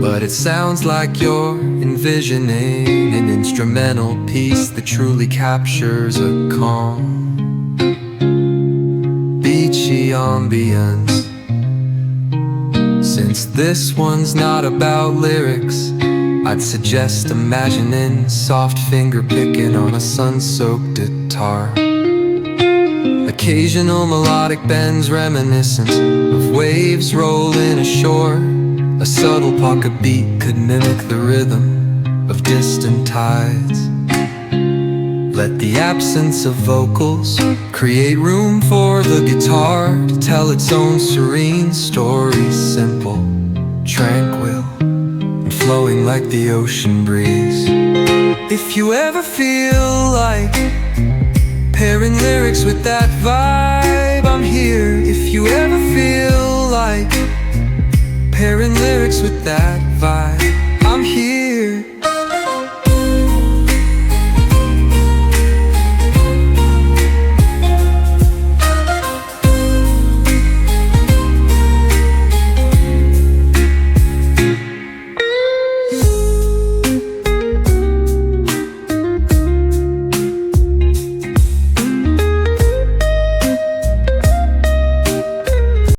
but it sounds like you're envisioning an instrumental piece that truly captures a calm, beachy ambience. Since this one's not about lyrics, I'd suggest imagining soft finger picking on a sun-soaked guitar. Occasional melodic bends reminiscent of waves rolling ashore. A subtle pocket beat could mimic the rhythm of distant tides. Let the absence of vocals create room for the guitar to tell its own serene story, simple, tranquil, and flowing like the ocean breeze. If you ever feel like pairing lyrics with that vibe, I'm here. If you ever feel like pairing lyrics with that vibe,